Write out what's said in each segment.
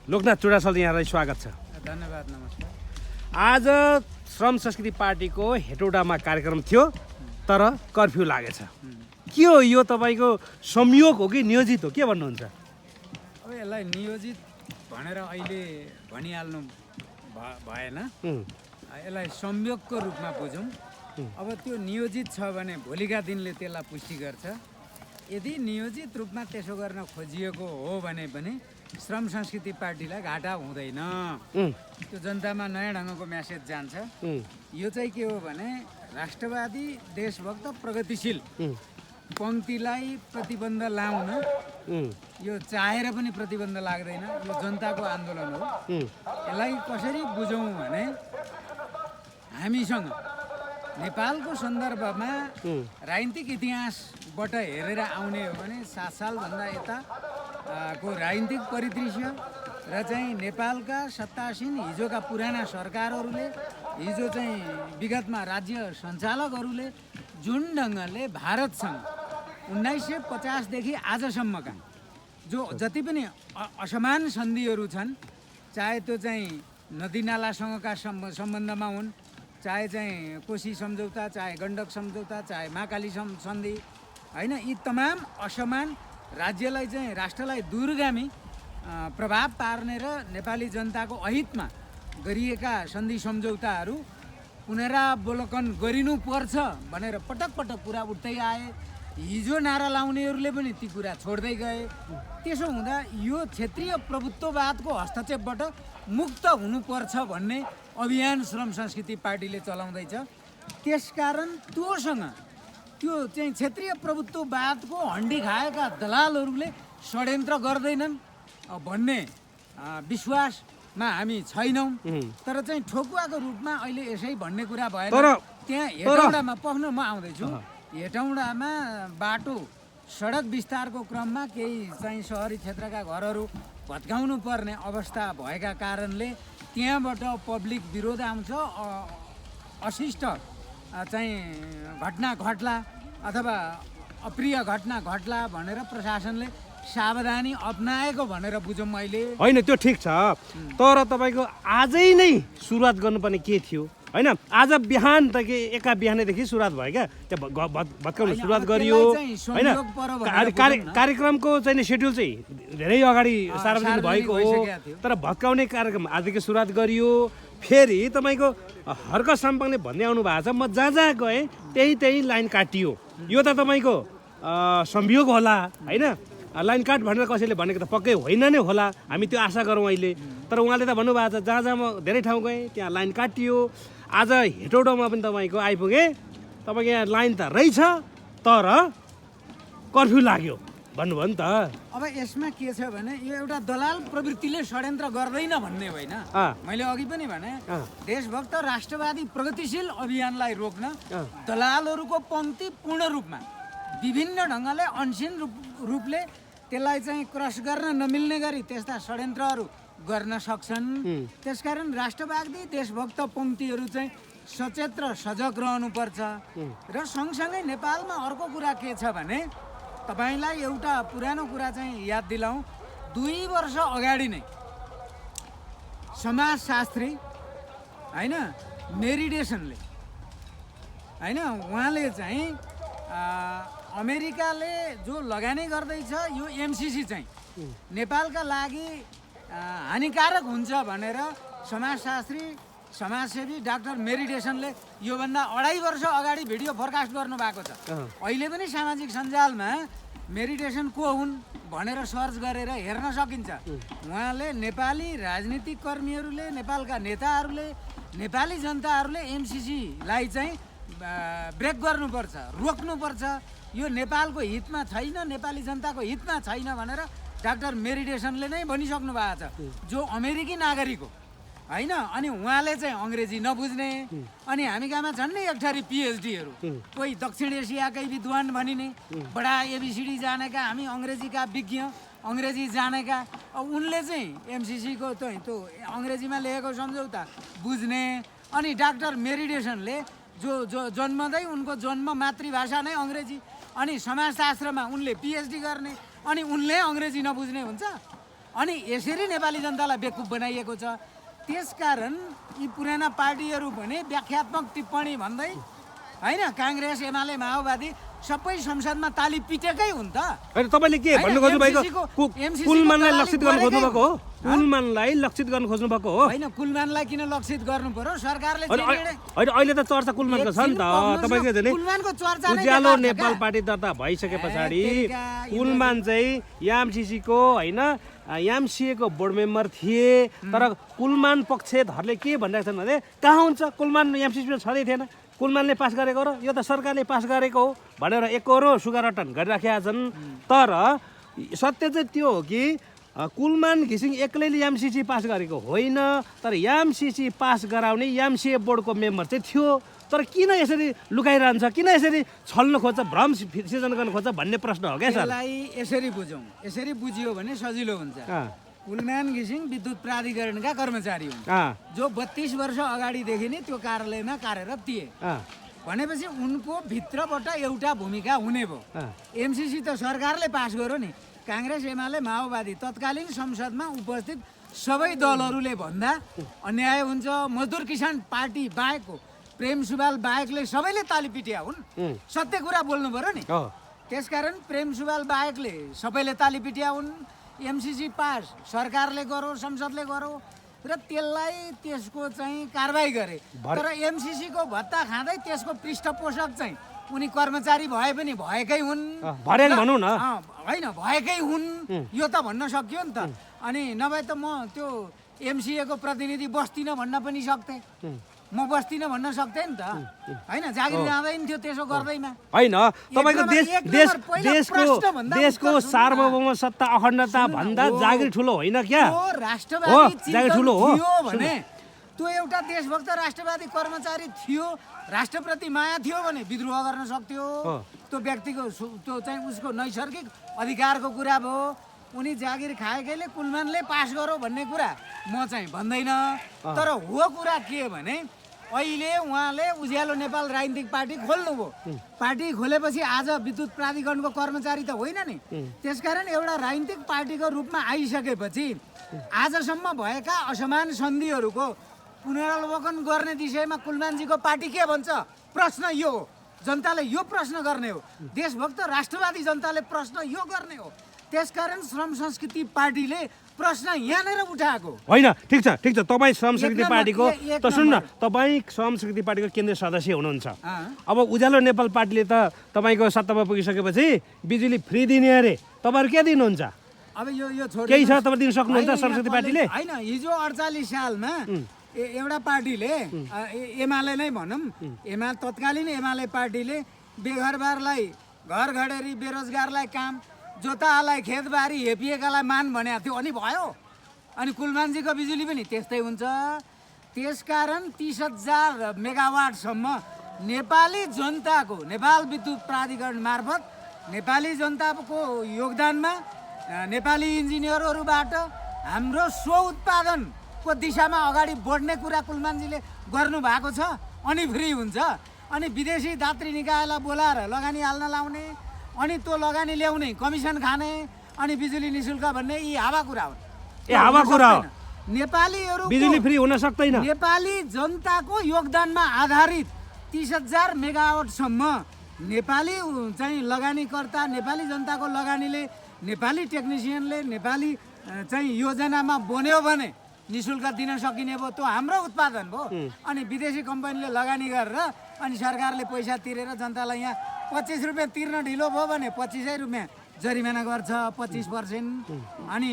लोकनाथ चुडासल यहाँलाई स्वागत छ। धन्यवाद, नमस्कार। आज श्रम संस्कृति पार्टीको हेटौडामा कार्यक्रम थियो तर कर्फ्यू लागेछ। के हो यो तपाईँको संयोग हो कि नियोजित हो, के भन्नुहुन्छ? अब यसलाई नियोजित भनेर अहिले भनिहाल्नु भएन, यसलाई संयोगको रूपमा बुझौँ। अब त्यो नियोजित छ भने भोलिका दिनले त्यसलाई पुष्टि गर्छ। यदि नियोजित रूपमा त्यसो गर्न खोजिएको हो भने पनि श्रम संस्कृति पार्टीलाई घाटा हुँदैन। त्यो जनतामा नयाँ ढङ्गको म्यासेज जान्छ। यो चाहिँ के हो भने राष्ट्रवादी, देशभक्त, प्रगतिशील पङ्क्तिलाई प्रतिबन्ध लाउन यो चाहेर पनि प्रतिबन्ध लाग्दैन। यो जनताको आन्दोलन हो। यसलाई कसरी बुझौँ भने हामीसँग नेपालको सन्दर्भमा राजनीतिक इतिहासबाट हेरेर आउने हो भने 7 सालभन्दा यता को राजनीतिक परिदृश्य र चाहिँ नेपालका सत्तासीन हिजोका पुराना सरकारहरूले, हिजो चाहिँ विगतमा राज्य सञ्चालकहरूले जुन ढङ्गले भारतसँग 1950 देखि आजसम्मका जो जति पनि असमान सन्धिहरू छन्, चाहे त्यो चाहिँ नदीनालासँगका सम्बन्धमा हुन्, चाहे चाहिँ कोशी सम्झौता, चाहे गण्डक सम्झौता, चाहे महाकाली सन्धि, होइन, यी तमाम असमान राज्यलाई चाहिँ राष्ट्रलाई दूरगामी प्रभाव पार्ने र नेपाली जनताको अहितमा गरिएका सन्धि सम्झौताहरू पुनरावलोकन गरिनुपर्छ भनेर पटक पटक कुरा उठ्दै आए। हिजो नारा लाउनेहरूले पनि ती कुरा छोड्दै गए। त्यसो हुँदा यो क्षेत्रीय प्रभुत्ववादको हस्तक्षेपबाट मुक्त हुनुपर्छ भन्ने अभियान श्रम संस्कृति पार्टीले चलाउँदैछ। त्यसकारण त्योसँग त्यो चाहिँ क्षेत्रीय प्रभुत्ववादको हन्डी खाएका दलालहरूले षड्यन्त्र गर्दैनन् भन्ने विश्वासमा हामी छैनौँ। तर चाहिँ ठोकुवाको रूपमा अहिले यसै भन्ने कुरा भएन। त्यहाँ हेटौडामा पख्न म आउँदैछु। हेटौडामा बाटो सडक विस्तारको क्रममा केही चाहिँ सहरी क्षेत्रका घरहरू भत्काउनु पर्ने अवस्था भएका कारणले त्यहाँबाट पब्लिक विरोध आउँछ, अशिष्ट चाहिँ घटना घट्ला अथवा अप्रिय घटना घट्ला भनेर प्रशासनले सावधानी अपनाएको भनेर बुझौँ अहिले। होइन, त्यो ठिक छ, तर तपाईँको आजै नै सुरुवात गर्नुपर्ने के थियो? होइन, आज बिहान त के एका बिहानैदेखि सुरुवात भयो क्या, त्यहाँ भत्काउनु सुरुवात गरियो। होइन, कार्यक्रमको चाहिँ सेड्युल चाहिँ धेरै अगाडि सार्वजनिक भएको हो, तर भत्काउने कार्यक्रम आजदेखि सुरुवात गरियो। फेरि तपाईँको हर्क साम्पाङले भन्दै आउनु भएको छ, म जहाँ जहाँ गएँ त्यही लाइन काटियो। यो त तपाईँको संयोग होला, होइन? लाइन काट भनेर कसैले भनेको त पक्कै होइन नै होला, हामी त्यो आशा गरौँ अहिले। तर उहाँले त भन्नुभएको छ जहाँ जहाँ म धेरै ठाउँ गएँ त्यहाँ लाइन काटियो। आज हेटौडामा पनि तपाईँको आइपुगेँ, तपाईँको यहाँ लाइन त रहेछ तर कर्फ्यू लाग्यो भन्नुभयो नि त। अब यसमा के छ भने यो एउटा दलाल प्रवृत्तिले षड्यन्त्र गर्दैन भन्ने होइन। मैले अघि पनि भने देशभक्त, राष्ट्रवादी, प्रगतिशील अभियानलाई रोक्न दलालहरूको पङ्क्ति पूर्ण रूपमा विभिन्न ढङ्गले अनसिन रूपले त्यसलाई चाहिँ क्रस गर्न नमिल्ने गरी त्यस्ता षड्यन्त्रहरू गर्न सक्छन्। त्यसकारण राष्ट्रवादी, देशभक्त पङ्क्तिहरू चाहिँ सचेत र सजग रहनुपर्छ। र सँगसँगै नेपालमा अर्को कुरा के छ भने तपाईँलाई एउटा पुरानो कुरा चाहिँ याद दिलाउँ। 2 वर्ष अगाडि नै समाजशास्त्री, होइन, मेरिडेसनले, होइन, उहाँले चाहिँ अमेरिकाले जो लगानी गर्दैछ यो एमसिसी चाहिँ नेपालका लागि हानिकारक हुन्छ भनेर समाजशास्त्री, समाजसेवी डाक्टर मेरिडेसनले योभन्दा 2.5 वर्ष अगाडि भिडियो फोरकास्ट गर्नुभएको छ। अहिले पनि सामाजिक सञ्जालमा मेरिडेसन को हुन् भनेर सर्च गरेर हेर्न सकिन्छ। उहाँले नेपाली राजनीतिक कर्मीहरूले, नेपालका नेताहरूले, नेपाली जनताहरूले एमसिसीलाई चाहिँ ब्रेक गर्नुपर्छ, रोक्नुपर्छ, यो नेपालको हितमा छैन, नेपाली जनताको हितमा छैन भनेर डाक्टर मेरिडेसनले नै भनिसक्नु भएको छ, जो अमेरिकी नागरिक हो, होइन? अनि उहाँले चाहिँ अङ्ग्रेजी नबुझ्ने, अनि हामी कहाँमा छन् नि एक थरी पिएचडीहरू, कोही दक्षिण एसियाकै विद्वान भनिने, बडा एबिसिडी जानेका, हामी अङ्ग्रेजीका विज्ञ, अङ्ग्रेजी जानेका। अब उनले चाहिँ एमसिसीको त्यो अङ्ग्रेजीमा लेखेको सम्झौता बुझ्ने, अनि डाक्टर मेरिडेसनले जो जन्मदै उनको जन्म मातृभाषा नै अङ्ग्रेजी, अनि समाजशास्त्रमा उनले पिएचडी गर्ने, अनि उनले अङ्ग्रेजी नबुझ्ने हुन्छ? अनि यसरी नेपाली जनतालाई बेकुफ बनाइएको छ। त्यसकारण यी पुराना पार्टीहरू भने व्याख्यात्मक टिप्पणी भन्दै होइन काङ्ग्रेस एमाले माओवादी सबै संसदमा ताली पिटेकै हुन् त। होइन तपाईँले के भन्नु खोज्नु भएको कुलमानलाई लक्षित गर्न खोज्नु भएको हो? कुलमानलाई लक्षित गर्न खोज्नु भएको हो? होइन कुलमानलाई किन लक्षित गर्नु पर्यो? सरकारले होइन अहिले त चर्चा कुलमानको छ नि त। तपाईँको कुलमानको चर्चा उज्यालो नेपाल पार्टी दर्ता भइसके पछाडि कुलमान चाहिँ एमसिसीको होइन एमसिएको बोर्ड मेम्बर थिए। तर कुलमान पक्षधरले के भनिरहेको छन् भने कहाँ हुन्छ कुलमान एमसिसीमा छँदै थिएन, कुलमानले पास गरेको र यो त सरकारले पास गरेको हो भनेर एकरो सुगारटन गरिराखेका छन्। तर सत्य चाहिँ त्यो हो कि कुलमान घिसिङ एक्लैले एमसिसी पास गरेको होइन, तर एमसिसी पास गराउने एमसिए बोर्डको मेम्बर चाहिँ थियो। तर किन यसरी लुकाइरहन्छ, किन यसरी छल्न खोज्छ, भ्रम सिर्जना गर्न खोज्छ भन्ने प्रश्न हो क्या सर। यसलाई यसरी बुझौँ, यसरी बुझियो भने सजिलो हुन्छ। कुलमान घिसिङ विद्युत प्राधिकरणका कर्मचारी हुन् जो 32 वर्ष अगाडिदेखि नै त्यो कार्यालयमा कार्यरत थिए भनेपछि उनको भित्रबाट एउटा भूमिका हुने भयो। एमसिसी त सरकारले पास गर्यो नि। काङ्ग्रेस एमाले माओवादी तत्कालीन संसदमा उपस्थित सबै दलहरूले भन्दा अन्याय हुन्छ। मजदुर किसान पार्टी बाहेकको प्रेम सुवाल बाहेकले सबैले ताली पिट्या हुन्। सत्य कुरा बोल्नु पर्यो नि। त्यसकारण प्रेम सुवाल बाहेकले सबैले ताली पिट्या हुन्। एमसिसी पास सरकारले गरो, संसदले गरो र त्यसलाई त्यसको चाहिँ कारबाही गरे। तर एमसिसीको भत्ता खाँदै त्यसको पृष्ठपोषक चाहिँ उनी कर्मचारी भए पनि भएकै हुन्, भनौँ न होइन भएकै हुन् यो त भन्न सकियो नि त। अनि नभए त म त्यो एमसिएको प्रतिनिधि बस्दिनँ भन्न पनि सक्थेँ, म बस्दिनँ भन्न सक्थेँ नि त। होइन जागिर जाँदैन थियो त्यसो गर्दैमा। होइन तपाईँको देशको सार्वभौम सत्ता अखण्डता भन्दा जागिर ठुलो होइन क्या? राष्ट्रवादी जागिर ठुलो हो भने त्यो एउटा देशभक्त राष्ट्रवादी कर्मचारी थियो, राष्ट्रप्रति माया थियो भने विद्रोह गर्न सक्थ्यो। त्यो व्यक्तिको त्यो चाहिँ उसको नैसर्गिक अधिकारको कुरा भयो। उनी जागिर खाएकैले कुलमानले पास गरो भन्ने कुरा म चाहिँ भन्दैन। तर हो कुरा के भने अहिले उहाँले उज्यालो नेपाल राजनीतिक पार्टी खोल्नुभयो। पार्टी खोलेपछि आज विद्युत प्राधिकरणको कर्मचारी त होइन नि। त्यसकारण एउटा राजनीतिक पार्टीको रूपमा आइसकेपछि आजसम्म भएका असमान सन्धिहरूको पुनरावलोकन गर्ने विषयमा कुलमानजीको पार्टी के भन्छ? प्रश्न यो हो। जनताले यो प्रश्न गर्ने हो। देशभक्त राष्ट्रवादी जनताले प्रश्न यो गर्ने हो। त्यसकारण श्रम संस्कृति पार्टीले प्रश्न यहाँनिर उठाएको होइन। ठिक छ ठिक छ, तपाईँ श्रम संस्कृति पार्टीको त सुन्नु न, तपाईँ श्रम संस्कृति पार्टीको केन्द्रीय सदस्य हुनुहुन्छ। अब उज्यालो नेपाल पार्टीले त तपाईँको सत्तामा पुगिसकेपछि बिजुली फ्री दिने अरे, तपाईँहरू के दिनुहुन्छ? अब यो केही छ तपाईँ दिन सक्नुहुन्छ श्रम संस्कृति पार्टीले? होइन, हिजो 48 सालमा एउटा पार्टीले एमाले नै भनौँ, तत्कालीन एमाले पार्टीले बेघरबारलाई घर घडेरी, बेरोजगारलाई काम, जोतालाई खेतबारी, हेपिएकालाई मान भनेको थियो अनि भयो। अनि कुलमानजीको बिजुली पनि त्यस्तै हुन्छ। त्यसकारण 30,000 मेगावाटसम्म नेपाली जनताको, नेपाल विद्युत प्राधिकरण मार्फत नेपाली जनताको योगदानमा नेपाली इन्जिनियरहरूबाट हाम्रो स्व-उत्पादनको दिशामा अगाडि बढ्ने कुरा कुलमानजीले गर्नुभएको छ। अनि फ्री हुन्छ। अनि विदेशी दात्री निकायलाई बोलाएर लगानी हाल्न लाउने, अनि त्यो लगानी ल्याउने, कमिसन खाने, अनि बिजुली निशुल्क भन्ने यी हावा कुरा हुन्। हावा कुरा हो। नेपालीहरू बिजुली फ्री हुन सक्दैन। नेपाली जनताको योगदानमा आधारित 30,000 मेगावाटसम्म नेपाली चाहिँ लगानीकर्ता, नेपाली जनताको लगानीले, नेपाली टेक्निसियनले नेपाली चाहिँ योजनामा बन्यो भने निशुल्क दिन सकिने भयो। त्यो हाम्रो उत्पादन भयो। अनि विदेशी कम्पनीले लगानी गरेर अनि सरकारले पैसा तिरेर जनतालाई यहाँ 25 रुपियाँ तिर्न ढिलो भयो भने 25 रुपियाँ जरिमाना गर्छ, 25%। अनि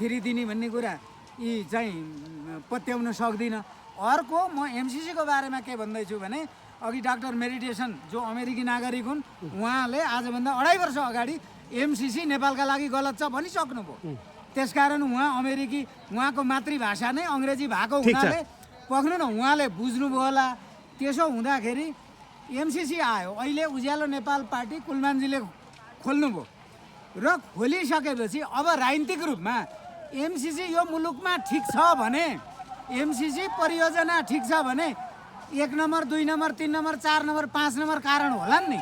फ्री दिने भन्ने कुरा यी चाहिँ पत्याउन सक्दिनँ। अर्को म एमसिसीको बारेमा के भन्दैछु भने अघि डाक्टर मेडिटेसन जो अमेरिकी नागरिक हुन्, उहाँले आजभन्दा 2.5 वर्ष अगाडि एमसिसी नेपालका लागि गलत छ भनिसक्नुभयो। त्यसकारण उहाँको मातृभाषा नै अङ्ग्रेजी भएको हुनाले पक्नु न, उहाँले बुझ्नुभयो होला। त्यसो हुँदाखेरि एमसिसी आयो। अहिले उज्यालो नेपाल पार्टी कुलमानजीले खोल्नुभयो र खोलिसकेपछि अब राजनीतिक रूपमा एमसिसी यो मुलुकमा ठिक छ भने, एमसिसी परियोजना ठिक छ भने 1 number, 2 number, 3 number, 4 number, 5 number कारण होला नि।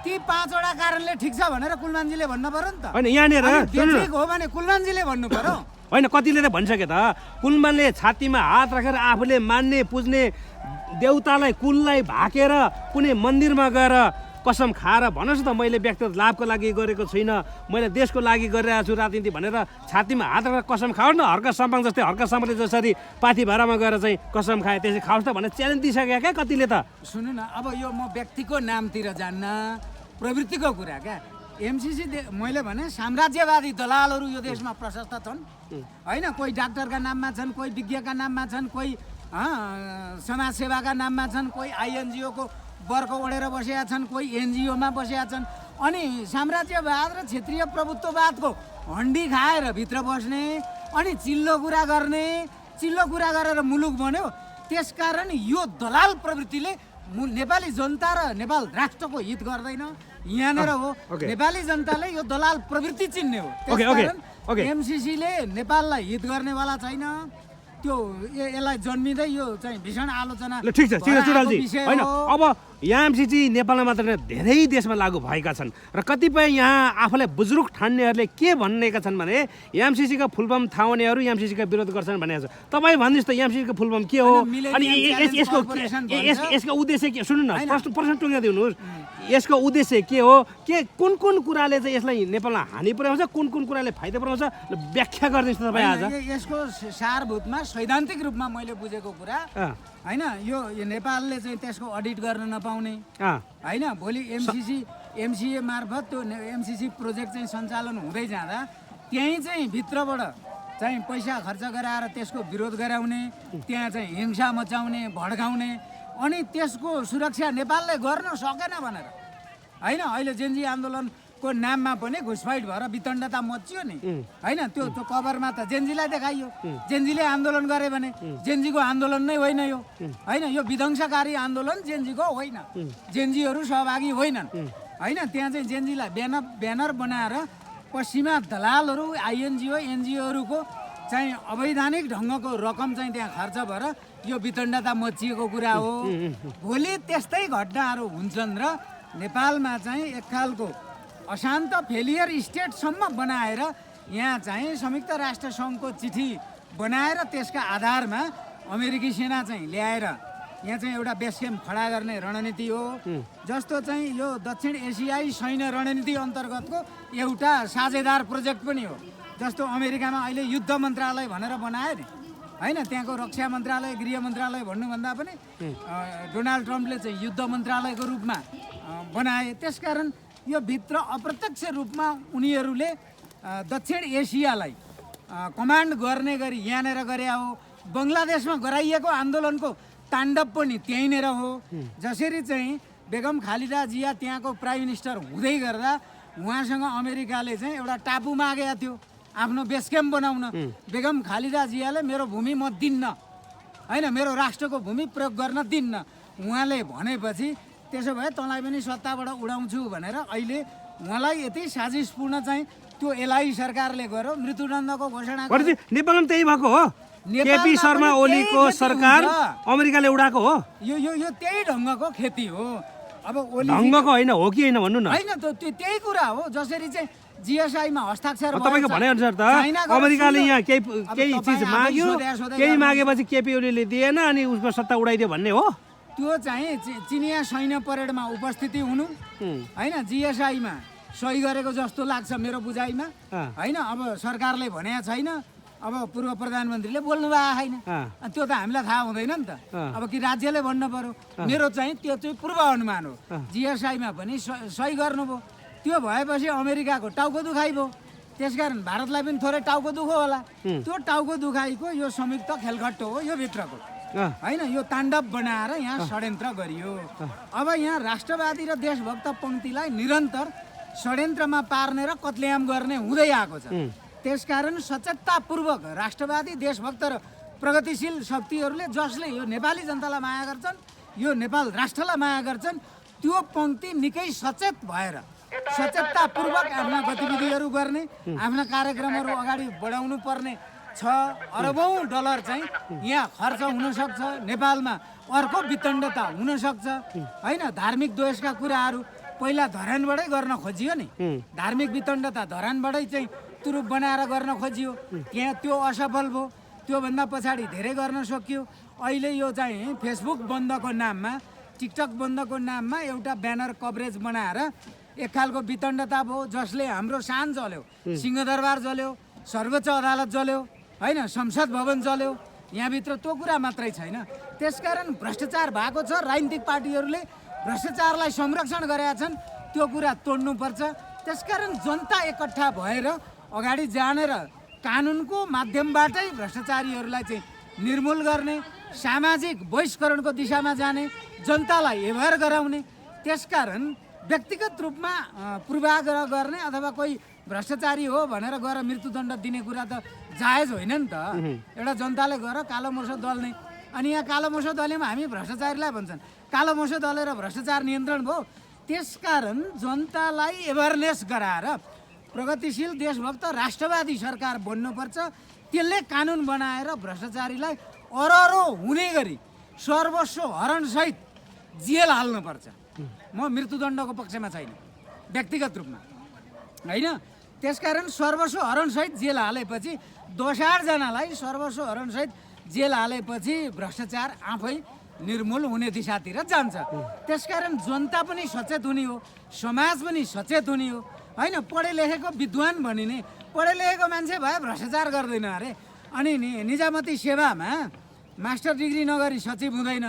ती 5वटा कारणले ठिक छ भनेर कुलमानजीले भन्नु पर्यो नि त। होइन, यहाँनिर ठिक हो भने कुलमानजीले भन्नु पर्यो। होइन कतिले त भनिसके त कुलमानले छातीमा हात राखेर आफूले मान्ने पुज्ने देउतालाई कुललाई भाकेर कुनै मन्दिरमा गएर कसम खाएर भन्नुहोस् त मैले व्यक्तिगत लाभको लागि गरेको छुइनँ, मैले देशको लागि गरिरहेको छु राजनीति भनेर छातीमा हात राखेर कसम खाओस् न। हर्क सम्पाङ जस्तै हर्क सम्पाङले जसरी पाथी भाडामा गएर चाहिँ कसम खाए त्यसरी खाओस् त भनेर च्यालेन्ज दिइसक्यो क्या कतिले त। सुन्नु न, अब यो म व्यक्तिको नामतिर जान्न, प्रवृत्तिको कुरा क्या। एमसिसी मैले भने साम्राज्यवादी दलालहरू यो देशमा प्रशस्त छन् होइन। कोही डाक्टरका नाममा छन्, कोही विज्ञका नाममा छन्, कोही समाजसेवाका नाममा छन्, कोही आइएनजिओको वर्ग ओढेर बसेका छन्, कोही एनजिओमा बसेका छन्। अनि साम्राज्यवाद र क्षेत्रीय प्रभुत्ववादको हन्डी खाएर भित्र बस्ने अनि चिल्लो कुरा गर्ने, चिल्लो कुरा गरेर मुलुक बन्यो। त्यसकारण यो दलाल प्रवृत्तिले नेपाली जनता र नेपाल राष्ट्रको हित गर्दैन। यहाँनिर हो नेपाली जनताले यो दलाल प्रवृत्ति चिन्ने हो। त्यसकारण एमसिसीले नेपाललाई हित गर्नेवाला छैन। त्यो यसलाई जन्मिँदै यो चाहिँ भीषण आलोचना। ठिक छ चुडालजी, होइन अब एमसिसी नेपालमा मात्र धेरै देशमा लागू भएका छन् र कतिपय यहाँ आफूलाई बुजुर्ग ठान्नेहरूले के भनेका छन् भने एमसिसीका फुलफर्म थाहा हुनेहरू एमसिसीका विरोध गर्छन् भनेको छ। तपाईँ भन्नुहोस् त एमसिसीको फुलफर्म के हो अनि यसको उद्देश्य के? सुन्नु न, प्रश्न टुङ्गाइदिनुहोस्। यसको उद्देश्य के हो, के कुन कुन कुराले चाहिँ यसलाई नेपालमा हानि पुर्याउँछ, कुन कुन कुराले फाइदा पुर्याउँछ व्याख्या गरिदिनुहोस् तपाईँ आज। यसको सारभूतमा सैद्धान्तिक रूपमा मैले बुझेको कुरा होइन, यो नेपालले चाहिँ त्यसको अडिट गर्न नपाउने होइन। भोलि एमसिए मार्फत त्यो एमसिसी प्रोजेक्ट चाहिँ सञ्चालन हुँदै जाँदा त्यहीँ चाहिँ भित्रबाट चाहिँ पैसा खर्च गराएर त्यसको विरोध गराउने, त्यहाँ चाहिँ हिंसा मचाउने, भड्काउने अनि त्यसको सुरक्षा नेपालले गर्न सकेन भनेर होइन। अहिले जेनजी आन्दोलनको नाममा पनि घुसपैठ भएर वितण्डता मचियो नि होइन। त्यो कभरमा त जेनजीलाई देखाइयो, जेनजीले आन्दोलन गरे भने जेनजीको आन्दोलन नै होइन यो होइन। यो विध्वंसकारी आन्दोलन जेनजीको होइन, जेनजीहरू सहभागी होइनन् होइन। त्यहाँ चाहिँ जेनजीलाई ब्यानर बनाएर पश्चिमा दलालहरू आइएनजिओ एनजिओहरूको चाहिँ अवैधानिक ढङ्गको रकम चाहिँ त्यहाँ खर्च भएर यो वितण्डता मचिएको कुरा हो। भोलि त्यस्तै घटनाहरू हुन्छन् र नेपालमा चाहिँ एक खालको अशान्त फेलियर स्टेटसम्म बनाएर यहाँ चाहिँ संयुक्त राष्ट्र सङ्घको चिठी बनाएर त्यसका आधारमा अमेरिकी सेना चाहिँ ल्याएर यहाँ चाहिँ एउटा बेस क्याम्प खडा गर्ने रणनीति हो। जस्तो चाहिँ यो दक्षिण एसियाई सैन्य रणनीति अन्तर्गतको एउटा साझेदार प्रोजेक्ट पनि हो। जस्तो अमेरिकामा अहिले युद्ध मन्त्रालय भनेर बनायो नि होइन, त्यहाँको रक्षा मन्त्रालय गृह मन्त्रालय भन्नुभन्दा पनि डोनाल्ड ट्रम्पले चाहिँ युद्ध मन्त्रालयको रूपमा बनाए। त्यसकारण यो भित्र अप्रत्यक्ष रूपमा उनीहरूले दक्षिण एसियालाई कमान्ड गर्ने गरी यहाँनिर गरे हो। बङ्गलादेशमा गराइएको आन्दोलनको ताण्डव पनि त्यहीँनिर हो। जसरी चाहिँ बेगम खालिदा जिया त्यहाँको प्राइम मिनिस्टर हुँदै गर्दा उहाँसँग अमेरिकाले चाहिँ एउटा टापु मागेको थियो आफ्नो बेस क्याम्प बनाउन। बेगम खालिदा जियाले मेरो भूमि म दिन्न होइन, मेरो राष्ट्रको भूमि प्रयोग गर्न दिन्न उहाँले भनेपछि त्यसो भए तँलाई पनि सत्ताबाट उडाउँछु भनेर अहिले उहाँलाई यति साजिसपूर्ण चाहिँ त्यो एलआई सरकारले गर्यो, मृत्युदण्डको घोषणा गर्यो। नेपालमा त्यही भएको हो, केपी शर्मा ओलीको सरकार अमेरिकाले उडाएको हो। यो त्यही ढङ्गको खेती हो। अब ओली ढङ्गको होइन हो कि होइन भन्नु न। होइन त त्यही कुरा हो। जसरी चाहिँ जिएसआईमा हस्ताक्षर तपाईँको भनाइअनुसार त अमेरिकाले यहाँ केही चिज माग्यो, केही मागेपछि केपी ओलीले दिएन अनि उसको सत्ता उडाइदियो भन्ने हो। त्यो चाहिँ चिनिया सैन्य परेडमा उपस्थिति हुनु होइन, जिएसआईमा सही गरेको जस्तो लाग्छ मेरो बुझाइमा होइन। अब सरकारले भनेको छैन, अब पूर्व प्रधानमन्त्रीले बोल्नु भएको छैन, त्यो त हामीलाई थाहा हुँदैन नि त। अब कि राज्यले भन्नु पर्यो। मेरो चाहिँ त्यो चाहिँ पूर्व अनुमान हो। जिएसआईमा पनि सही गर्नुभयो, त्यो भएपछि अमेरिकाको टाउको दुखाइ भयो। त्यसकारण भारतलाई पनि थोरै टाउको दुखो होला। त्यो टाउको दुखाइको यो संयुक्त खेलखट्टो हो यो भित्रको होइन। यो ताण्डव बनाएर यहाँ षड्यन्त्र गरियो। अब यहाँ राष्ट्रवादी र देशभक्त पङ्क्तिलाई निरन्तर षड्यन्त्रमा पार्ने र कत्लेआम गर्ने हुँदै आएको छ। त्यसकारण सचेततापूर्वक राष्ट्रवादी देशभक्त र प्रगतिशील शक्तिहरूले जसले यो नेपाली जनतालाई माया गर्छन्, यो नेपाल राष्ट्रलाई माया गर्छन्, त्यो पङ्क्ति निकै सचेत भएर सचेततापूर्वक आफ्ना गतिविधिहरू गर्ने, आफ्ना कार्यक्रमहरू अगाडि बढाउनु पर्ने छ। अरबौँ डलर चाहिँ यहाँ खर्च हुनसक्छ, नेपालमा अर्को वितण्डता हुनसक्छ होइन। धार्मिक द्वेषका कुराहरू पहिला धरानबाटै गर्न खोजियो नि, धार्मिक वितण्डता धरानबाटै चाहिँ मूर्तिरूप बनाएर गर्न खोजियो, त्यहाँ त्यो असफल भयो। त्योभन्दा पछाडि धेरै गर्न सकियो। अहिले यो चाहिँ फेसबुक बन्दको नाममा, टिकटक बन्दको नाममा एउटा ब्यानर कभरेज बनाएर एक खालको वितण्डता भयो, जसले हाम्रो शान जल्यो, सिंहदरबार जल्यो, सर्वोच्च अदालत जल्यो, होइन, संसद भवन जल्यो। यहाँभित्र त्यो कुरा मात्रै छैन। त्यसकारण भ्रष्टाचार भएको छ। राजनीतिक पार्टीहरूले भ्रष्टाचारलाई संरक्षण गरेका छन्, त्यो कुरा तोड्नुपर्छ। त्यसकारण जनता एकट्ठा भएर अगाडि जानेर कानुनको माध्यमबाटै भ्रष्टाचारीहरूलाई चाहिँ निर्मूल गर्ने, सामाजिक बहिष्करणको दिशामा जाने, जनतालाई एभर गराउने। त्यसकारण व्यक्तिगत रूपमा पूर्वाग्रह गर्ने अथवा कोही भ्रष्टाचारी हो भनेर गएर मृत्युदण्ड दिने कुरा त जायज होइन नि त। एउटा जनताले गएर कालो मोसो दल्ने, अनि यहाँ कालो मोसो दलेमा हामी भ्रष्टाचारीलाई भन्छन् कालो मोसो दलेर भ्रष्टाचार नियन्त्रण भयो। त्यसकारण जनतालाई एवेरनेस गराएर प्रगतिशील देशभक्त राष्ट्रवादी सरकार बन्नुपर्छ। त्यसले कानुन बनाएर भ्रष्टाचारीलाई अररो हुने गरी सर्वस्व हरणसहित जेल हाल्नुपर्छ। म मृत्युदण्डको पक्षमा छैन व्यक्तिगत रूपमा, होइन। त्यसकारण सर्वस्व हरणसहित जेल हालेपछि, दोषारजनालाई सर्वस्व हरणसहित जेल हालेपछि भ्रष्टाचार आफै निर्मूल हुने दिशातिर जान्छ। त्यसकारण जनता पनि सचेत हुने हो, समाज पनि सचेत हुने हो, होइन। पढे लेखेको विद्वान भनिने, पढे लेखेको मान्छे भए भ्रष्टाचार गर्दैन अरे। अनि निजामती सेवामा मास्टर डिग्री नगरी सचिव हुँदैन,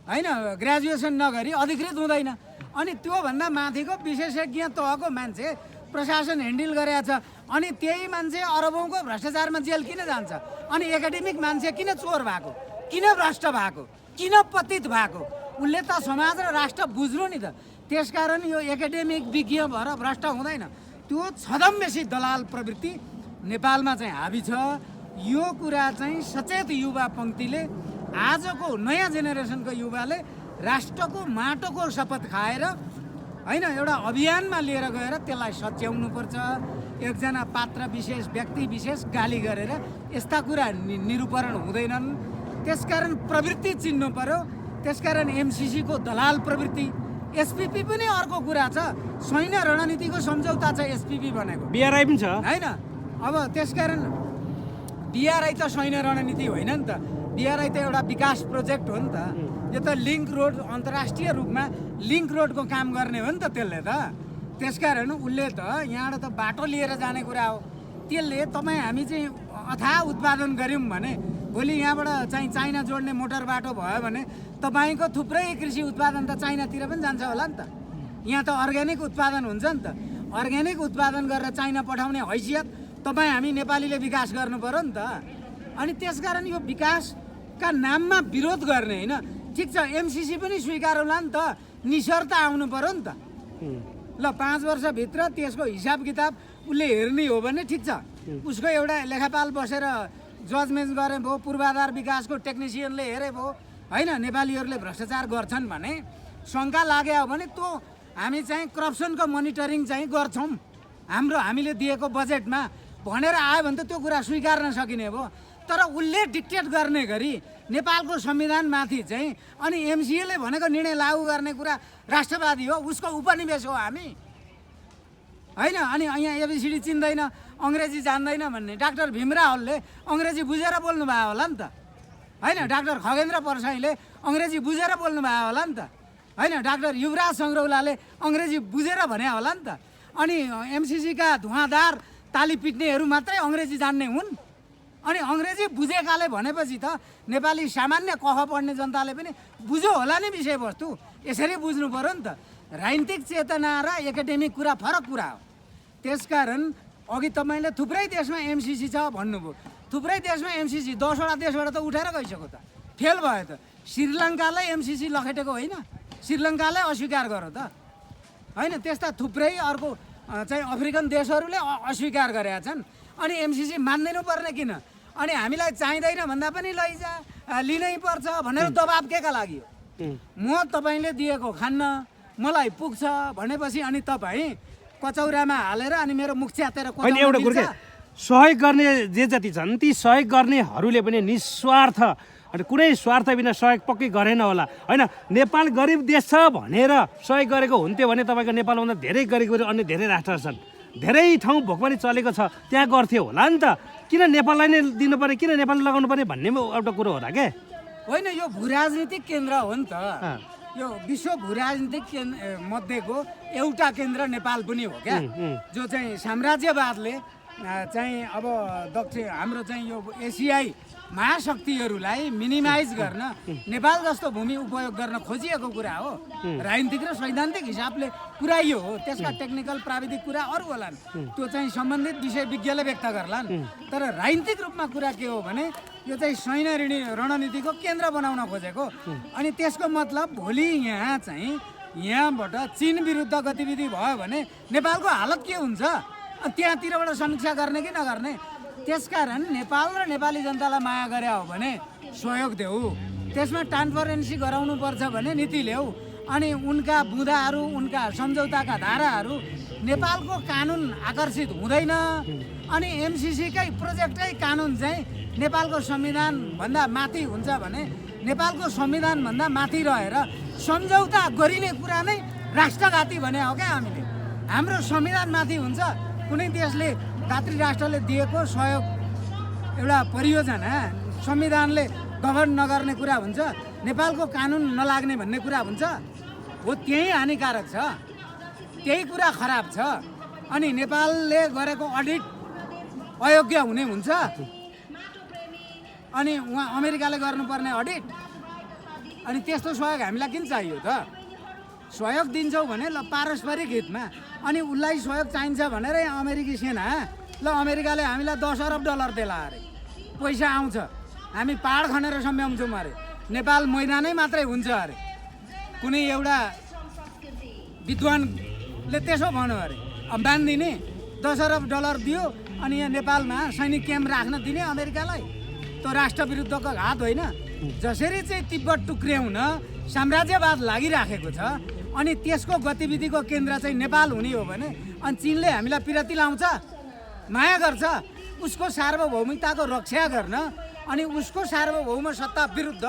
होइन, ग्रेजुएसन नगरी अधिकृत हुँदैन। अनि त्योभन्दा माथिको विशेषज्ञ तहको मान्छे प्रशासन ह्यान्डल गरेको छ, अनि त्यही मान्छे अरबौँको भ्रष्टाचारमा जेल किन जान्छ? अनि एकाडेमिक मान्छे किन चोर भएको, किन भ्रष्ट भएको, किन पतित भएको? उसले त समाज र राष्ट्र बुझ्नु नि त। त्यसकारण यो एकाडेमिक विज्ञ भएर भ्रष्ट हुँदैन। त्यो छदम बेसी दलाल प्रवृत्ति नेपालमा चाहिँ हाबी छ। यो कुरा चाहिँ सचेत युवा पङ्क्तिले, आजको नयाँ जेनेरेसनको युवाले राष्ट्रको माटोको शपथ खाएर, होइन, एउटा अभियानमा लिएर गएर त्यसलाई सच्याउनुपर्छ। एकजना पात्र विशेष, व्यक्ति विशेष गाली गरेर यस्ता कुरा निरूपण हुँदैनन्। त्यसकारण प्रवृत्ति चिन्नु पर्यो। त्यसकारण एमसिसीको दलाल प्रवृत्ति, एसपिपी पनि अर्को कुरा छ। सैन्य रणनीतिको सम्झौता छ एसपिपी भनेको, बिआरआई पनि छ, होइन। अब त्यसकारण बिआरआई त सैन्य रणनीति होइन नि त। बिआरआई त एउटा विकास प्रोजेक्ट हो नि त। यो त लिङ्क रोड, अन्तर्राष्ट्रिय रूपमा लिङ्क रोडको काम गर्ने हो नि त त्यसले त। त्यसकारण उसले त यहाँबाट त बाटो लिएर जाने कुरा हो। त्यसले तपाईँ हामी चाहिँ अथाह उत्पादन गऱ्यौँ भने, भोलि यहाँबाट चाहिँ चाइना जोड्ने मोटर बाटो भयो भने तपाईँको थुप्रै कृषि उत्पादन त चाइनातिर पनि जान्छ होला नि त। यहाँ त अर्ग्यानिक उत्पादन हुन्छ नि त। अर्ग्यानिक उत्पादन गरेर चाइना पठाउने हैसियत तपाईँ हामी नेपालीले विकास गर्नु पर्यो नि त। अनि त्यसकारण यो विकासका नाममा विरोध गर्ने होइन। ठिक छ, एमसिसी पनि स्वीकार होला नि त, निशर्त आउनु पर्यो नि त। ल 5 वर्षभित्र त्यसको हिसाब किताब उसले हेर्ने हो भने ठिक छ। उसको एउटा लेखापाल बसेर जजमेन्ट गरे भयो, पूर्वाधार विकासको टेक्निसियनले हेरे भयो, होइन, नेपालीहरूले भ्रष्टाचार गर्छन् भने शङ्का लाग्यो भने त्यो हामी चाहिँ करप्सनको मोनिटरिङ चाहिँ गर्छौँ हामीले दिएको बजेटमा भनेर आयो भने त त्यो कुरा स्वीकार्न सकिने भयो। तर उसले डिक्टेट गर्ने गरी नेपालको संविधानमाथि चाहिँ अनि एमसिएले भनेको निर्णय लागू गर्ने कुरा राष्ट्रवादी हो, उसको उपनिवेश हो हामी, होइन। अनि यहाँ एबिसिडी चिन्दैन, अङ्ग्रेजी जान्दैन भन्ने डाक्टर भीमरावले अङ्ग्रेजी बुझेर बोल्नु भयो होला नि त, होइन। डाक्टर खगेन्द्र परसाईले अङ्ग्रेजी बुझेर बोल्नु भयो होला नि त, होइन। डाक्टर युवराज सङ्ग्रौलाले अङ्ग्रेजी बुझेर भने होला नि त। अनि एमसिसीका धुवाँदार ताली पिट्नेहरू मात्रै अङ्ग्रेजी जान्ने हुन्? अनि अङ्ग्रेजी बुझेकाले भनेपछि त नेपाली सामान्य कफ पढ्ने जनताले पनि बुझ्यो होला नि विषयवस्तु। यसरी बुझ्नु पर्यो नि त। राजनीतिक चेतना र एकाडेमिक कुरा फरक कुरा हो। त्यसकारण अघि तपाईँले थुप्रै देशमा एमसिसी छ भन्नुभयो। थुप्रै देशमा एमसिसी 10वटा देशबाट त उठेर गइसक्यो त, फेल भयो त। श्रीलङ्कालाई एमसिसी लखेटेको होइन, श्रीलङ्कालाई अस्वीकार गर्यो त, होइन। त्यस्ता थुप्रै अर्को चाहिँ अफ्रिकन देशहरूले अस्वीकार गरेका छन्। अनि एमसिसी मान्दैनु पर्ने किन? अनि हामीलाई चाहिँदैन भन्दा पनि लैजा, लिनै पर्छ भनेर दबाब केका लागि हो? म तपाईँले दिएको खान्न मलाई पुग्छ भनेपछि अनि तपाईँ कचौरामा हालेर अनि मेरो मुख च्यातेर सहयोग गर्ने जे जति छन् ती सहयोग गर्नेहरूले पनि निस्वार्थ, अनि कुनै स्वार्थ बिना सहयोग पक्कै गरेन होला, होइन। नेपाल गरिब देश छ भनेर सहयोग गरेको हुन्थ्यो भने तपाईँको नेपालभन्दा धेरै गरिब अन्य धेरै राष्ट्र छन्, धेरै ठाउँ भोकमरी चलेको छ त्यहाँ गर्थ्यो होला नि त, किन नेपाललाई नै दिनुपर्ने, किन नेपालले लगाउनु पर्ने भन्ने एउटा कुरो होला क्या। होइन, यो भूराजनीतिक केन्द्र हो नि त, यो विश्व भूराजनीतिक मध्येको एउटा केन्द्र नेपाल पनि हो क्या, जो चाहिँ साम्राज्यवादले चाहिँ अब दक्षिण हाम्रो चाहिँ यो एसियाई महाशक्तिहरूलाई मिनिमाइज गर्न नेपाल जस्तो भूमि उपयोग गर्न खोजिएको कुरा हो। राजनीतिक र सैद्धान्तिक हिसाबले कुरा यो हो, त्यसका टेक्निकल प्राविधिक कुरा अरू होलान्, त्यो चाहिँ सम्बन्धित विषय विज्ञले व्यक्त गर्लान्। तर राजनीतिक रूपमा कुरा के हो भने यो चाहिँ सैन्य रणनीतिको केन्द्र बनाउन खोजेको। अनि त्यसको मतलब भोलि यहाँ चाहिँ यहाँबाट चीन विरुद्ध गतिविधि भयो भने नेपालको हालत के हुन्छ, त्यहाँतिरबाट समीक्षा गर्ने कि नगर्ने। त्यसकारण नेपाल र नेपाली जनतालाई माया गरे हो भने सहयोग देऊ, त्यसमा ट्रान्सपरेन्सी गराउनु पर्छ भने नीति ल्याऊ। अनि उनका बुँदाहरू, उनका सम्झौताका धाराहरू नेपालको कानुन आकर्षित हुँदैन। अनि एमसिसीकै प्रोजेक्टकै कानुन चाहिँ नेपालको संविधानभन्दा माथि हुन्छ भने नेपालको संविधानभन्दा माथि रहेर सम्झौता गरिने कुरा नै राष्ट्रघाती भने हो क्या। हामीले हाम्रो संविधान माथि हुन्छ, कुनै देशले दात्री राष्ट्रले दिएको सहयोग एउटा परियोजना संविधानले गभर्न नगर्ने कुरा हुन्छ, नेपालको कानुन नलाग्ने भन्ने कुरा हुन्छ, हो त्यही हानिकारक छ, त्यही कुरा खराब छ। अनि नेपालले गरेको अडिट अयोग्य हुने हुन्छ, अनि उहाँ अमेरिकाले गर्नुपर्ने अडिट। अनि त्यस्तो सहयोग हामीलाई किन चाहियो त? सहयोग दिन्छौँ भने ल पारस्परिक हितमा, अनि उसलाई सहयोग चाहिन्छ भनेर अमेरिकी सेना ल अमेरिकाले हामीलाई $10 अरब देला अरे, पैसा आउँछ, हामी पहाड खनेर सम्झाउँछौँ अरे, नेपाल मैदानै मात्रै हुन्छ अरे। कुनै एउटा विद्वानले त्यसो भन्यो अरे, बान्दिने $10 अरब दियो अनि यहाँ नेपालमा सैनिक क्याम्प राख्न दिने अमेरिकालाई, त्यो राष्ट्र विरुद्धको घात होइन। जसरी चाहिँ तिब्बत टुक्र्याउन साम्राज्यवाद लागिराखेको छ, अनि त्यसको गतिविधिको केन्द्र चाहिँ नेपाल हुने हो भने अनि चीनले हामीलाई पिरती लाउँछ, माया गर्छ, उसको सार्वभौमिकताको रक्षा गर्न अनि उसको सार्वभौम सत्ता विरुद्ध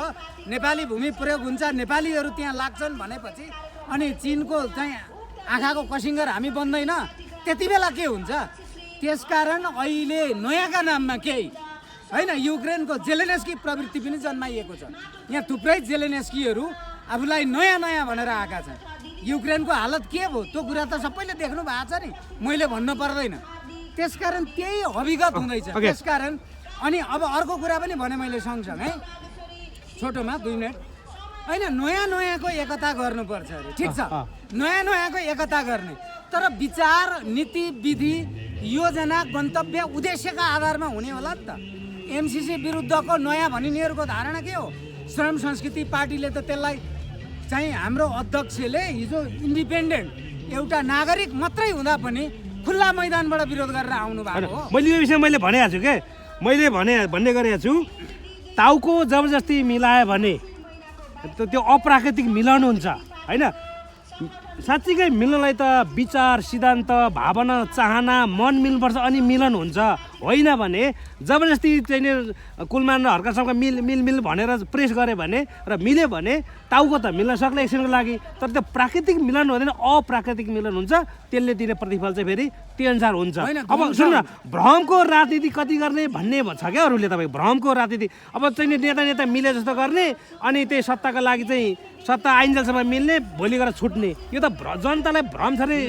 नेपाली भूमि प्रयोग हुन्छ, नेपालीहरू त्यहाँ लाग्छन् भनेपछि अनि चीनको चाहिँ आँखाको कसिङ्गर हामी बन्दैन, त्यति बेला के हुन्छ? त्यसकारण अहिले नयाँका नाममा केही होइन, युक्रेनको जेलेनेस्की प्रवृत्ति पनि जन्माइएको छ। यहाँ थुप्रै जेलेनेस्कीहरू आफूलाई नयाँ नयाँ भनेर आएका छन्। युक्रेनको हालत के भयो त्यो कुरा त सबैले देख्नु भएको छ नि, मैले भन्न पर्दैन। त्यसकारण त्यही अभिगत हुँदैछ। त्यसकारण अनि अब अर्को कुरा पनि भने मैले सँगसँगै छोटोमा 2 मिनट होइन, नयाँ नयाँको एकता गर्नुपर्छ अरे, ठिक छ, नयाँ नयाँको एकता गर्ने, तर विचार, नीति, विधि, योजना, गन्तव्य, उद्देश्यका आधारमा हुने होला नि त। एमसिसी विरुद्धको नयाँ भनिनेहरूको धारणा के हो? श्रम संस्कृति पार्टीले त त्यसलाई चाहिँ हाम्रो अध्यक्षले हिजो इन्डिपेन्डेन्ट एउटा नागरिक मात्रै हुँदा पनि खुल्ला मैदानबाट विरोध गरेर आउनु भएको हो। मैले यो विषय मैले भनेको छु के, मैले भन्ने गरेको छु, टाउको जबरजस्ती मिलायो भने त्यो अप्राकृतिक मिलन हुन्छ होइन। साँच्चीकै मिल्नलाई त विचार, सिद्धान्त, भावना, चाहना, मन मिल्नुपर्छ अनि मिलन हुन्छ, होइन भने जबरजस्ती चाहिँ कुलमान र हर्कासँग मिल भनेर प्रेस गऱ्यो भने र मिल्यो भने टाउको त मिल्न सक्ला एकछिनको लागि, तर त्यो प्राकृतिक मिलन हुँदैन, अप्राकृतिक मिलन हुन्छ। त्यसले दिने प्रतिफल चाहिँ फेरि त्यो अनुसार हुन्छ। अब सुन्नु न, भ्रमको राजनीति कति गर्ने भन्ने छ क्या अरूले, तपाईँ भ्रमको राजनीति अब चाहिँ नेता मिले जस्तो गर्ने अनि त्यही सत्ताको लागि चाहिँ सत्ता आइन्जेलसम्म मिल्ने, भोलि गएर छुट्ने, यो त जनतालाई भ्रम छ रे।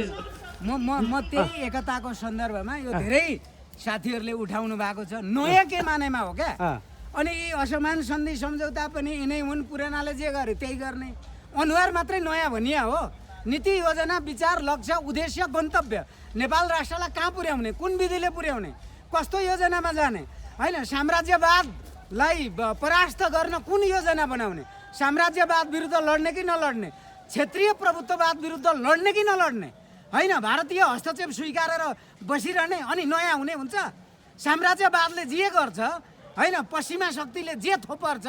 म त्यही एकताको सन्दर्भमा यो धेरै साथीहरूले उठाउनु भएको छ, नयाँ के मानेमा हो क्या। अनि यी असमान सन्धि सम्झौता पनि यिनै हुन्, पुरानाले जे गरे त्यही गर्ने, अनुहार मात्रै नयाँ भनिया हो। नीति, योजना, विचार, लक्ष्य, उद्देश्य, गन्तव्य, नेपाल राष्ट्रलाई कहाँ पुर्याउने, कुन विधिले पुर्याउने, कस्तो योजनामा जाने होइन, साम्राज्यवादलाई परास्त गर्न कुन योजना बनाउने, साम्राज्यवाद विरुद्ध लड्ने कि नलड्ने, क्षेत्रीय प्रभुत्ववाद विरुद्ध लड्ने कि नलड्ने होइन, भारतीय हस्तक्षेप स्वीकारेर बसिरहने अनि नयाँ हुने हुन्छ। साम्राज्यवादले जे गर्छ होइन, पश्चिमा शक्तिले जे थोपर्छ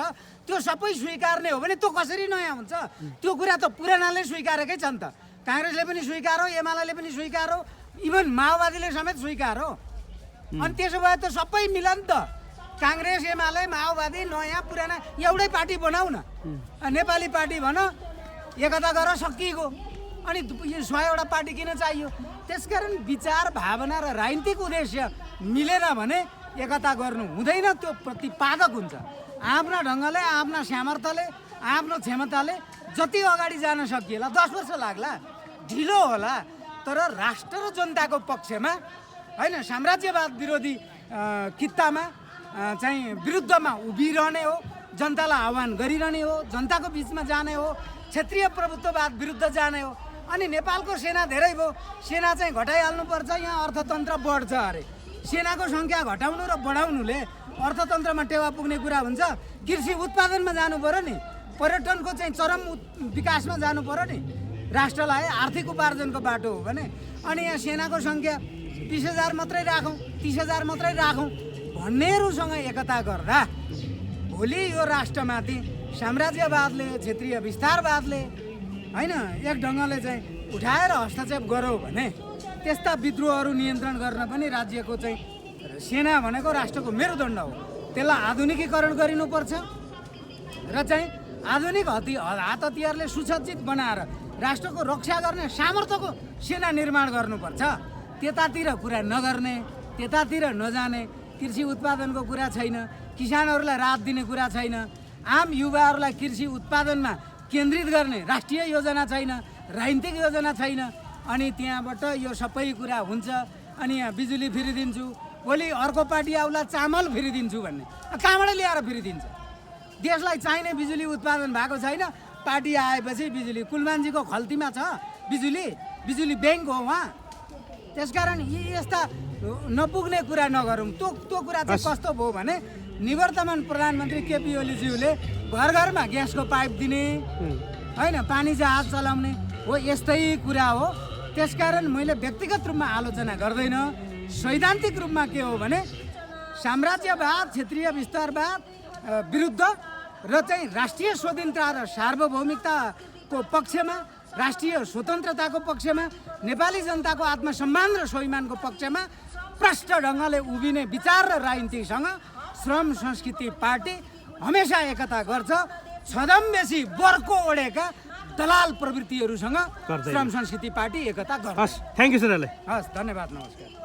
त्यो सबै स्वीकार्ने हो भने त्यो कसरी नयाँ हुन्छ? त्यो कुरा त पुरानाले स्वीकारेकै छन् त, काङ्ग्रेसले पनि स्वीकारो, एमाले पनि स्वीकारो, इभन माओवादीले समेत स्वीकारो। अनि त्यसो भए त सबै मिला नि त, काङ्ग्रेस, एमाले, माओवादी, नयाँ पुराना एउटै पार्टी बनाऊ न, नेपाली पार्टी भन, एकता गर, सकिएको अनि यो 100वटा पार्टी किन चाहियो? त्यसकारण विचार भावना र राजनीतिक उद्देश्य मिलेन भने एकता गर्नु हुँदैन, त्यो प्रतिपादक हुन्छ। आफ्ना ढङ्गले, आफ्ना सामर्थ्यले, आफ्नो क्षमताले जति अगाडि जान सकिएला, 10 वर्ष लाग्ला, ढिलो होला, तर राष्ट्र र जनताको पक्षमा होइन, साम्राज्यवाद विरोधी कित्तामा चाहिँ विरुद्धमा उभिरहने हो, जनतालाई आह्वान गरिरहने हो, जनताको बिचमा जाने हो, क्षेत्रीय प्रभुत्ववाद विरुद्ध जाने हो। अनि नेपालको सेना धेरै भयो, सेना चाहिँ घटाइहाल्नुपर्छ, यहाँ अर्थतन्त्र बढ्छ अरे। सेनाको सङ्ख्या घटाउनु र बढाउनुले अर्थतन्त्रमा टेवा पुग्ने कुरा हुन्छ? कृषि उत्पादनमा जानु पर्यो नि, पर्यटनको चाहिँ चरम विकासमा जानु पर्यो नि, राष्ट्रलाई आर्थिक उपार्जनको बाटो हो भने। अनि यहाँ सेनाको सङ्ख्या 20,000 मात्रै राखौँ, 30,000 मात्रै राखौँ भन्नेहरूसँग एकता गर्दा भोलि यो राष्ट्रमाथि साम्राज्यवादले, क्षेत्रीय विस्तारवादले होइन एक ढङ्गले चाहिँ उठाएर हस्तक्षेप गऱ्यो भने त्यस्ता विद्रोहहरू नियन्त्रण गर्न पनि राज्यको चाहिँ सेना भनेको राष्ट्रको मेरुदण्ड हो। त्यसलाई आधुनिकीकरण गरिनुपर्छ र चाहिँ आधुनिक हात हतियारले सुसज्जित बनाएर राष्ट्रको रक्षा गर्ने सामर्थ्यको सेना निर्माण गर्नुपर्छ। त्यतातिर कुरा नगर्ने, त्यतातिर नजाने, कृषि उत्पादनको कुरा छैन, किसानहरूलाई राहत दिने कुरा छैन, आम युवाहरूलाई कृषि उत्पादनमा केन्द्रित गर्ने राष्ट्रिय योजना छैन, राजनीतिक योजना छैन। अनि त्यहाँबाट यो सबै कुरा हुन्छ। अनि यहाँ बिजुली फ्री दिन्छु, भोलि अर्को पार्टी आउला चामल फ्री दिन्छु भन्ने, कहाँबाट ल्याएर फ्री दिन्छ? देशलाई चाहिने बिजुली उत्पादन भएको छैन, पार्टी आएपछि बिजुली, कुलमानजीको खल्तीमा छ बिजुली, बिजुली ब्याङ्क हो उहाँ। त्यसकारण यस्ता नपुग्ने कुरा नगरौँ। त्यो कुरा चाहिँ कस्तो भयो भने निवर्तमान प्रधानमन्त्री केपी ओलीज्यूले घर घरमा ग्यासको पाइप दिने होइन, पानी जहाज चलाउने हो, यस्तै कुरा हो। त्यसकारण मैले व्यक्तिगत रूपमा आलोचना गर्दैन, सैद्धान्तिक रूपमा के हो भने साम्राज्यवाद, क्षेत्रीय विस्तारवाद विरुद्ध र चाहिँ राष्ट्रिय स्वाधीनता र सार्वभौमिकताको पक्षमा, राष्ट्रिय स्वतन्त्रताको पक्षमा, नेपाली जनताको आत्मसम्मान र स्वाभिमानको पक्षमा प्रष्ट ढङ्गले उभिने विचार र राजनीतिसँग श्रम संस्कृति पार्टी हमेसा एकता गर्छ। छदम बेसी बर्को ओढेका दलाल प्रवृत्तिहरूसँग श्रम संस्कृति पार्टी एकता गर्छ। हस्, थ्याङ्क यू सर। हस्, धन्यवाद, नमस्कार।